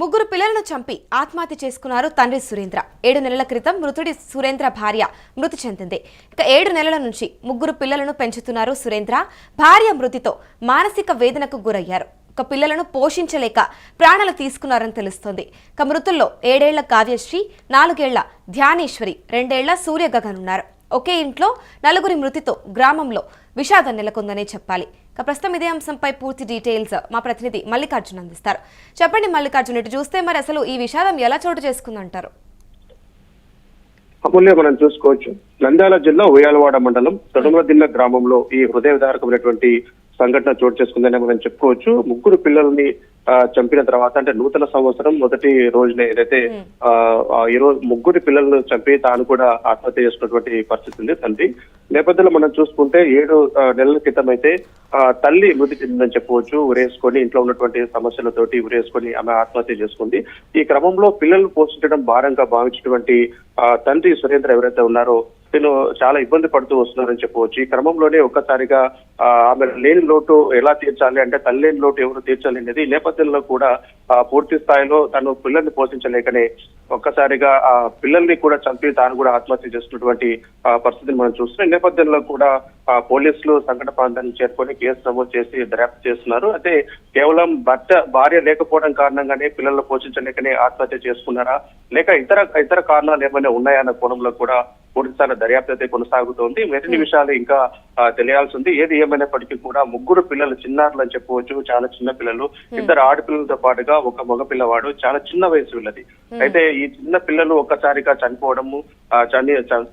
ముగ్గురు పిల్లలను చంపి ఆత్మహత్య చేసుకున్నారు తండ్రి సురేంద్ర. 7 నెలల క్రితం మృతుడి సురేంద్ర భార్య మృతి చెందింది. ఇక 7 నెలల నుంచి ముగ్గురు పిల్లలను పెంచుతున్నారు సురేంద్ర. భార్య మృతితో మానసిక వేదనకు గురయ్యారు. ఒక పిల్లలను పోషించలేక ప్రాణాలు తీసుకున్నారని తెలుస్తోంది. ఇక మృతుల్లో 7 ఏళ్ల కావ్యశ్రీ, 4 ఏళ్ల ధ్యానేశ్వరి, 2 ఏళ్ల సూర్య గగన్ ఉన్నారు. ఒకే ఇంట్లో నలుగురి మృతితో గ్రామంలో విషాదం నెలకొందనే చెప్పాలి. ప్రస్తుతం ఇదే అంశంపై పూర్తి డీటెయిల్స్ మా ప్రతినిధి మల్లికార్జున్ అందిస్తారు. చెప్పండి మల్లికార్జున్, ఇటు చూస్తే మరి అసలు ఈ విషాదం ఎలా చోటు చేసుకుందంటారు? అమూల్య, మనం చూసుకోవచ్చు, నంద్యాల జిల్లా ఉయ్యాలవాడ మండలం తొడుమలదిన్న గ్రామంలో ఈ హృదయ విదారకమైనటువంటి సంఘటన చోటు చేసుకుందని మనం చెప్పుకోవచ్చు. ముగ్గురు పిల్లల్ని చంపిన తర్వాత, అంటే నూతన సంవత్సరం మొదటి రోజున ఏదైతే ఈ రోజు ముగ్గురు పిల్లలను చంపి తాను కూడా ఆత్మహత్య చేసుకున్నటువంటి పరిస్థితి ఉంది తండ్రి. నేపథ్యంలో మనం చూసుకుంటే 7 నెలల క్రితం అయితే తల్లి మృతి చెందిందని చెప్పవచ్చు. ఉరేసుకొని ఇంట్లో ఉన్నటువంటి సమస్యలతోటి ఉరేసుకొని ఆమె ఆత్మహత్య చేసుకుంది. ఈ క్రమంలో పిల్లలను పోషించడం భారంగా భావించినటువంటి తండ్రి సురేంద్ర ఎవరైతే ఉన్నారో నేను చాలా ఇబ్బంది పడుతూ వస్తున్నారని చెప్పవచ్చు. ఈ క్రమంలోనే ఒక్కసారిగా ఆమె లేని లోటు ఎలా తీర్చాలి, అంటే తల్లి లేని లోటు ఎవరు తీర్చాలి అనేది నేపథ్యంలో కూడా పూర్తి స్థాయిలో తను పిల్లల్ని పోషించలేకనే ఒక్కసారిగా ఆ పిల్లల్ని కూడా చంపి తాను కూడా ఆత్మహత్య చేస్తున్నటువంటి పరిస్థితిని మనం చూస్తున్నాం. నేపథ్యంలో కూడా పోలీసులు సంఘటన ప్రాంతానికి చేరుకొని కేసు నమోదు చేసి దర్యాప్తు చేస్తున్నారు. అయితే కేవలం భార్య లేకపోవడం కారణంగానే పిల్లలను పోషించలేకనే ఆత్మహత్య చేసుకున్నారా, లేక ఇతర కారణాలు ఏమైనా ఉన్నాయన్న కోణంలో కూడా పూర్తిస్థాయి దర్యాప్తు అయితే కొనసాగుతోంది. మరిన్ని విషయాలు ఇంకా తెలియాల్సి ఉంది. ఏది ఏమైనప్పటికీ కూడా ముగ్గురు పిల్లలు చిన్నారులు అని చెప్పవచ్చు. చాలా చిన్న పిల్లలు, 2 ఆడపిల్లలతో పాటుగా ఒక మగ పిల్లవాడు, చాలా చిన్న వయసు వీళ్ళది. అయితే ఈ చిన్న పిల్లలు ఒక్కసారిగా చనిపోవడము,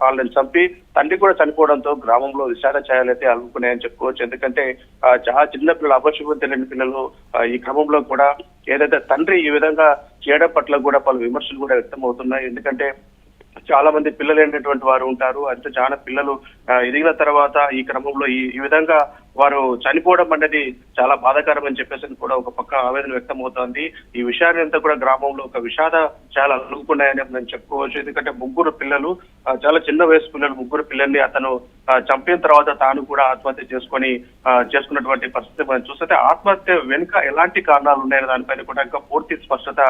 వాళ్ళని చంపి తండ్రి కూడా చనిపోవడంతో గ్రామంలో విషాద ఛాయలైతే అలుముకున్నాయని చెప్పుకోవచ్చు. ఎందుకంటే చాలా చిన్న పిల్లలు, అపశుభం తెలియని పిల్లలు. ఈ క్రమంలో కూడా ఏదైతే తండ్రి ఈ విధంగా చేయడం పట్ల కూడా పలు విమర్శలు కూడా వ్యక్తం అవుతున్నాయి. ఎందుకంటే చాలా మంది పిల్లలు అయినటువంటి వారు ఉంటారు. అంటే చాలా పిల్లలు ఎదిగిన తర్వాత ఈ క్రమంలో ఈ విధంగా వారు చనిపోవడం అనేది చాలా బాధాకరం అని చెప్పేసి కూడా ఒక పక్క ఆవేదన వ్యక్తం అవుతోంది. ఈ విషయాన్ని అంతా కూడా గ్రామంలో ఒక విషాద చాలా అలుగుకున్నాయని మనం చెప్పుకోవచ్చు. ఎందుకంటే ముగ్గురు పిల్లలు, చాలా చిన్న వయసు పిల్లలు, ముగ్గురు పిల్లల్ని అతను చంపిన తర్వాత తాను కూడా ఆత్మహత్య చేసుకున్నటువంటి పరిస్థితి మనం చూస్తే ఆత్మహత్య వెనుక ఎలాంటి కారణాలు ఉన్నాయనే దానిపైన కూడా ఇంకా పూర్తి స్పష్టత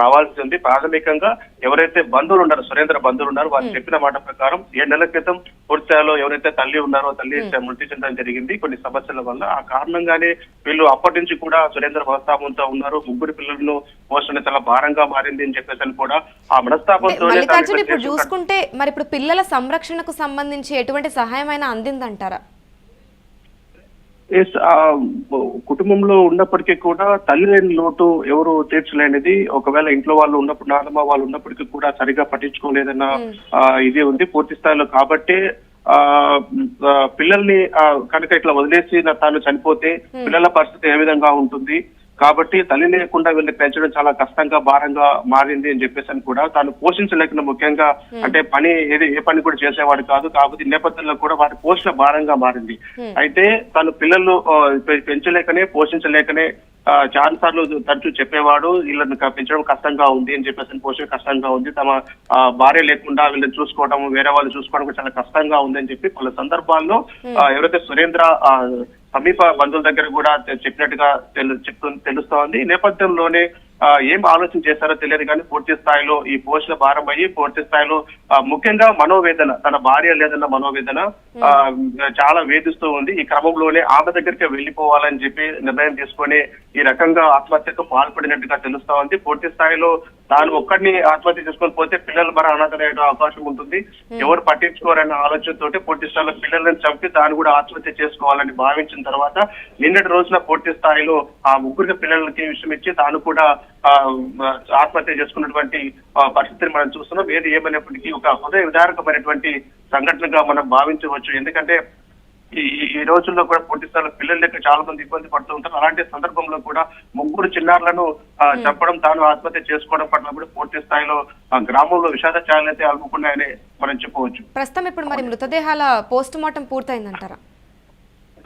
రావాల్సి ఉంది. ప్రాథమికంగా ఎవరైతే బంధువులు ఉన్నారో, సురేంద్ర బంధువులు ఉన్నారో, వారు చెప్పిన మాట ప్రకారం 7 నెలల క్రితం పూర్తిస్థాయిలో ఎవరైతే తల్లి ఉన్నారో తల్లి మృతి చెందడం జరిగింది కొన్ని సమస్యల వల్ల. ఆ కారణంగానే వీళ్ళు అప్పటి నుంచి కూడా సురేంద్ర మనస్తాపంతో ఉన్నారు. ముగ్గురు పిల్లలను పోషణ చాలా భారంగా మారింది అని చెప్పేసి కూడా ఆ మనస్తాపంతో ఇప్పుడు చూసుకుంటే మరి ఇప్పుడు పిల్లల సంరక్షణకు సంబంధించి ఎటువంటి సహాయమైనా అందిందంటారా? కుటుంబంలో ఉన్నప్పటికీ కూడా తల్లి లేని లోటు ఎవరు తీర్చలేనిది. ఒకవేళ ఇంట్లో వాళ్ళు ఉన్నప్పుడు, నాన్నమ్మ వాళ్ళు ఉన్నప్పటికీ కూడా సరిగా పట్టించుకోలేదన్న ఇది ఉంది పూర్తి స్థాయిలో. కాబట్టి పిల్లల్ని కనుక ఇట్లా వదిలేసి తాను చనిపోతే పిల్లల పరిస్థితి ఏ విధంగా ఉంటుంది, కాబట్టి తల్లి లేకుండా వీళ్ళని పెంచడం చాలా కష్టంగా భారంగా మారింది అని చెప్పేసి కూడా తాను పోషించలేకుండా, ముఖ్యంగా అంటే ఏ పని కూడా చేసేవాడు కాదు. కాబట్టి నేపథ్యంలో కూడా వారి పోషణ భారంగా మారింది. అయితే తను పిల్లలు పెంచలేకనే, పోషించలేకనే చాలా సార్లు తరచూ చెప్పేవాడు వీళ్ళని పెంచడం కష్టంగా ఉంది అని చెప్పేసి, పోషణ కష్టంగా ఉంది, తమ భార్య లేకుండా వీళ్ళని చూసుకోవడం, వేరే వాళ్ళు చూసుకోవడం చాలా కష్టంగా ఉందని చెప్పి పలు సందర్భాల్లో ఎవరైతే సురేంద్ర సమీప బంధువుల దగ్గర కూడా చెప్పినట్టుగా తెలుస్తోంది. నేపథ్యంలోనే ఏం ఆలోచన చేశారో తెలియదు కానీ పూర్తి స్థాయిలో ఈ పోషణ భారం అయ్యి పూర్తి స్థాయిలో ముఖ్యంగా మనోవేదన, తన భార్య లేదన్న మనోవేదన చాలా వేధిస్తూ ఉంది. ఈ క్రమంలోనే ఆమె దగ్గరికి వెళ్లిపోవాలని చెప్పి నిర్ణయం తీసుకొని ఈ రకంగా ఆత్మహత్యకు పాల్పడినట్టుగా తెలుస్తా ఉంది. పూర్తి స్థాయిలో తాను ఒక్కడిని ఆత్మహత్య చేసుకొని పోతే పిల్లలు మరి అనాథలయ్యే అవకాశం ఉంటుంది, ఎవరు పట్టించుకోరన్న ఆలోచనతోటి పూర్తి స్థాయిలో పిల్లలను చంపి తాను కూడా ఆత్మహత్య చేసుకోవాలని భావించిన తర్వాత నిన్నటి రోజున పూర్తి స్థాయిలో ఆ ముగ్గురికి పిల్లలకి విషయం ఇచ్చి తాను కూడా ఆత్మహత్య చేసుకున్నటువంటి పరిస్థితిని మనం చూస్తున్నాం. ఏది ఏమైనప్పటికీ ఒక హృదయ విదారకమైనటువంటి సంఘటనగా మనం భావించవచ్చు. ఎందుకంటే ఈ రోజుల్లో కూడా పూర్తి స్థాయిలో పిల్లల దగ్గర చాలా మంది ఇబ్బంది పడుతూ ఉంటారు. అలాంటి సందర్భంలో కూడా ముగ్గురు చిన్నారులను చంపడం, తాను ఆత్మహత్య చేసుకోవడం పట్ల కూడా పూర్తి స్థాయిలో గ్రామంలో విషాద ఛాయలైతే అలుముకున్నాయని మనం చెప్పవచ్చు. ప్రస్తుతం ఇప్పుడు మరి మృతదేహాల పోస్ట్ మార్టం పూర్తయిందంటారా?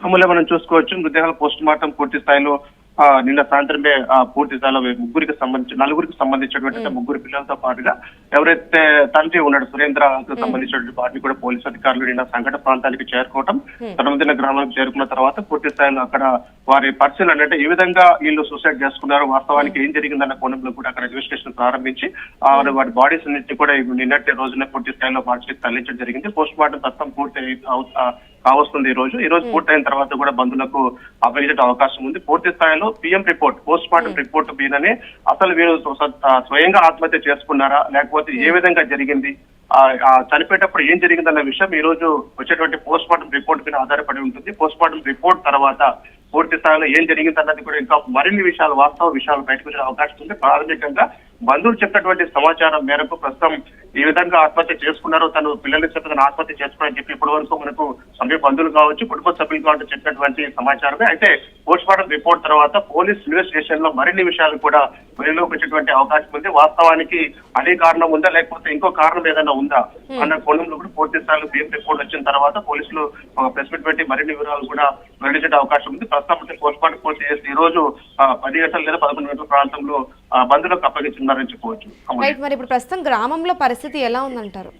అమూల్య, మనం చూసుకోవచ్చు, మృతదేహాల పోస్ట్ మార్టం పూర్తి స్థాయిలో నిన్న సాయంత్రమే పూర్తి స్థాయిలో నలుగురికి సంబంధించినటువంటి ముగ్గురు పిల్లలతో పాటుగా ఎవరైతే తండ్రి ఉన్నాడు సురేంద్రకు సంబంధించినటువంటి వాటిని కూడా పోలీసు అధికారులు నిన్న సంఘటన ప్రాంతానికి చేరుకోవటం, తొడమదిన్న గ్రామానికి చేరుకున్న తర్వాత పూర్తి స్థాయిలో అక్కడ వారి పరిశీలన అంటే ఏ విధంగా వీళ్ళు సూసైడ్ చేసుకున్నారు, వాస్తవానికి ఏం జరిగిందన్న కోణంలో కూడా అక్కడ ఇన్వెస్టిగేషన్ ప్రారంభించి వారి బాడీస్ అన్నింటినీ కూడా నిన్నటి రోజున పూర్తి స్థాయిలో మార్చికి తరలించడం జరిగింది. పోస్ట్ మార్టం ప్రస్తుతం పూర్తి కావస్తుంది. ఈ రోజు పూర్తయిన తర్వాత కూడా బంధువులకు అప్పగించే అవకాశం ఉంది. పూర్తి స్థాయిలో PM report, post mortem report మీదనే అసలు వీరు స్వయంగా ఆత్మహత్య చేసుకున్నారా, లేకపోతే ఏ విధంగా జరిగింది, చనిపోయేటప్పుడు ఏం జరిగిందన్న విషయం ఈ రోజు వచ్చేటువంటి పోస్ట్ మార్టం రిపోర్ట్ మీద ఆధారపడి ఉంటుంది. పోస్ట్ మార్టం రిపోర్ట్ తర్వాత పూర్తి స్థాయిలో ఏం జరిగింది అన్నది కూడా ఇంకా మరిన్ని విషయాలు, వాస్తవ విషయాలు బయటకు వచ్చే అవకాశం ఉంది. ప్రాథమికంగా బంధువులు చెప్పినటువంటి సమాచారం మేరకు ప్రస్తుతం ఈ విధంగా ఆత్మహత్య చేసుకున్నారో, తను పిల్లల్ని చెప్పి తను ఆత్మహత్య చేసుకున్నారని చెప్పి ఇప్పటి వరకు మనకు సమీప బంధువులు కావచ్చు, కుటుంబ సభ్యులు కావచ్చు చెప్పినటువంటి సమాచారమే. అయితే పోస్ట్ మార్టం రిపోర్ట్ తర్వాత పోలీస్ ఇన్వెస్టిగేషన్ లో మరిన్ని విషయాలు కూడా వెలుగులోకి వచ్చేటువంటి అవకాశం ఉంది. వాస్తవానికి అదే కారణం ఉందా, లేకపోతే ఇంకో కారణం ఏదైనా ఉందా అన్న కోణంలో కూడా పూర్తి స్థాయిలో పిఎం రిపోర్ట్ వచ్చిన తర్వాత పోలీసులు ప్రెస్ మీట్ పెట్టి మరిన్ని వివరాలు కూడా వెల్లడించే అవకాశం ఉంది. ప్రస్తుతం పోస్ట్ మార్టం పూర్తి చేసి ఈ రోజు 10 గంటల లేదా 11 గంటల ప్రాంతంలో బంధువులకు అప్పగించున్నారని చెప్పవచ్చు. మరి ఇప్పుడు ప్రస్తుతం గ్రామంలో పరిస్థితి ఎలా ఉందంటారు?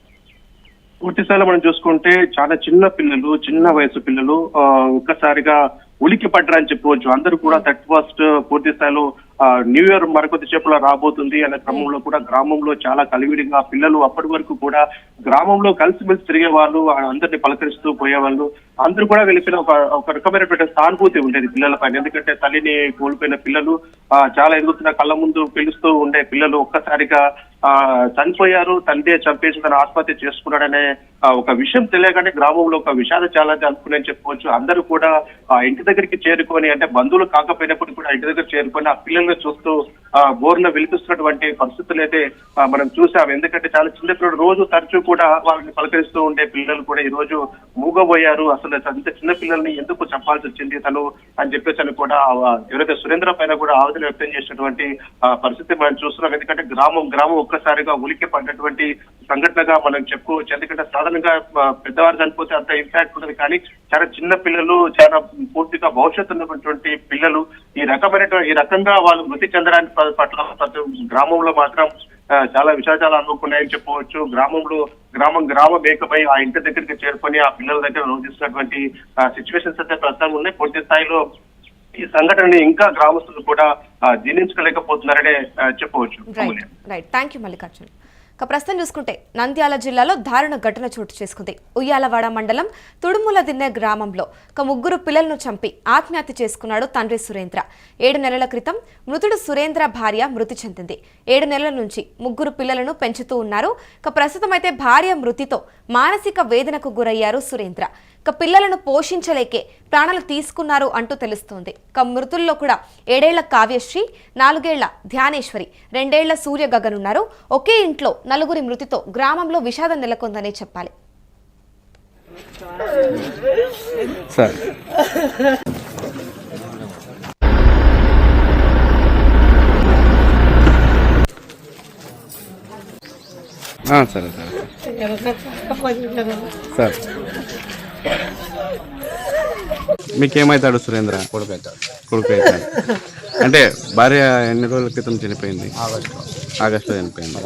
పూర్తి స్థాయిలో మనం చూసుకుంటే చాలా చిన్న వయసు పిల్లలు ఒక్కసారిగా ఉలికి పడ్డారని చెప్పవచ్చు. అందరూ కూడా 31st పూర్తి స్థాయిలో న్యూ ఇయర్ మరికొద్ది సేపులో రాబోతుంది అనే క్రమంలో కూడా గ్రామంలో చాలా కలివిడిగా పిల్లలు అప్పటి వరకు కూడా గ్రామంలో కలిసిమెలిసి తిరిగే వాళ్ళు, అందరినీ పలకరిస్తూ పోయేవాళ్ళు. అందరూ కూడా వెళ్ళిపోయిన ఒక రకమైనటువంటి సానుభూతి ఉండేది పిల్లల పైన. ఎందుకంటే తల్లిని కోల్పోయిన పిల్లలు, చాలా ఎదుగుతున్న కళ్ళ ముందు పిలుస్తూ ఉండే పిల్లలు ఒక్కసారిగా చనిపోయారు, తండ్రి చంపేసి తన ఆత్మహత్య చేసుకున్నాడనే ఒక విషయం తెలియగానే గ్రామంలో ఒక విషాద చాలా అనుకునే చెప్పవచ్చు. అందరూ కూడా ఇంటి దగ్గరికి చేరుకొని, అంటే బంధువులు కాకపోయినప్పుడు కూడా ఇంటి దగ్గర చేరుకొని ఆ పిల్లల్ని చూస్తూ బోర్న వెలిపిస్తున్నటువంటి పరిస్థితులు అయితే మనం చూసాం. ఎందుకంటే చాలా చిన్న పిల్లలు రోజు తరచూ కూడా వాళ్ళని పలకరిస్తూ ఉండే పిల్లలు కూడా ఈ రోజు మూగబోయారు. అసలు అంత చిన్న పిల్లల్ని ఎందుకు చంపాల్సి వచ్చింది తను అని చెప్పేసి అని కూడా ఎవరైతే సురేంద్ర పైన కూడా ఆవేదన వ్యక్తం చేసినటువంటి పరిస్థితి మనం చూస్తున్నాం. ఎందుకంటే గ్రామం ఒక్కసారిగా ఉలికి పడినటువంటి సంఘటనగా మనం చెప్పుకోవచ్చు. ఎందుకంటే సాధారణంగా పెద్దవారు చనిపోతే అంత ఇంపాక్ట్ ఉండదు, కానీ చాలా చిన్న పిల్లలు, చాలా పూర్తిగా భవిష్యత్తు ఉన్నటువంటి పిల్లలు ఈ రకంగా వాళ్ళు మృతి చెందడానికి పట్ల గ్రామంలో మాత్రం చాలా విషాదాలు అనుకున్నాయని చెప్పవచ్చు. గ్రామం ఏకమై ఆ ఇంటి దగ్గరికి చేరుకొని ఆ పిల్లల దగ్గర రోజుస్తున్నటువంటి సిచ్యువేషన్స్ అయితే ప్రస్తుతం ఉన్నాయి. పూర్తి స్థాయిలో ఈ సంఘటనని ఇంకా గ్రామస్తులు కూడా జీర్ణించుకోలేకపోతున్నారనే చెప్పవచ్చు. Right, thank you Mallikarjun. ప్రస్తుతం చూసుకుంటే నంద్యాల జిల్లాలో దారుణ ఘటన చోటు చేసుకుంది. ఉయ్యాలవాడ మండలం తుడుముల దిన్నె గ్రామంలో ముగ్గురు పిల్లలను చంపి ఆత్మహత్య చేసుకున్నాడు తండ్రి సురేంద్ర. 7 నెలల క్రితం మృతుడు సురేంద్ర భార్య మృతి చెందింది. 7 నెలల నుంచి ముగ్గురు పిల్లలను పెంచుతూ ఉన్నారు. ప్రస్తుతం అయితే భార్య మృతితో మానసిక వేదనకు గురయ్యారు సురేంద్ర. పిల్లలను పోషించలేకే ప్రాణాలు తీసుకున్నారు అంటూ తెలుస్తోంది. మృతుల్లో కూడా 7 ఏళ్ల కావ్యశ్రీ, 4 ఏళ్ల ధ్యానేశ్వరి, 2 ఏళ్ల సూర్య గగన్ ఉన్నారు. ఒకే ఇంట్లో 4 మృతితో గ్రామంలో విషాదం నెలకొందనే చెప్పాలి. సరే సార్, మీకేమవుతాడు సురేంద్ర? కొడుకు అవుతాడు. అంటే భార్య ఎన్ని రోజుల క్రితం చనిపోయింది? ఆగస్టులో చనిపోయింది.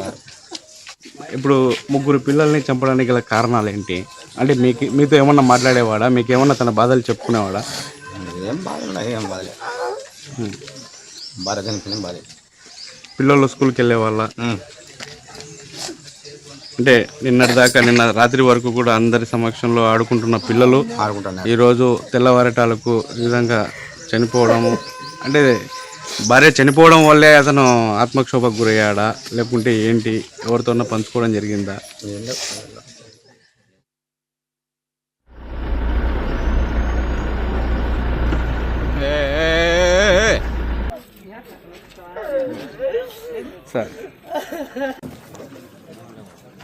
ఇప్పుడు ముగ్గురు పిల్లల్ని చంపడానికి గల కారణాలు ఏంటి? అంటే మీతో ఏమన్నా మాట్లాడేవాడా? మీకు ఏమన్నా తన బాధలు చెప్పుకునేవాడా? ఏం బాధలే భార్య చనిపోయింది. భార్య పిల్లలు స్కూల్కి వెళ్ళేవాళ్ళ? అంటే నిన్న రాత్రి వరకు కూడా అందరి సమక్షంలో ఆడుకుంటున్న పిల్లలు ఈరోజు తెల్లవారటాలకు ఈ విధంగా చనిపోవడము, అంటే భార్య చనిపోవడం వల్లే అతను ఆత్మక్షోభకు గురయ్యాడా, లేకుంటే ఏంటి, ఎవరితోన్నా పంచుకోవడం జరిగిందా? సార్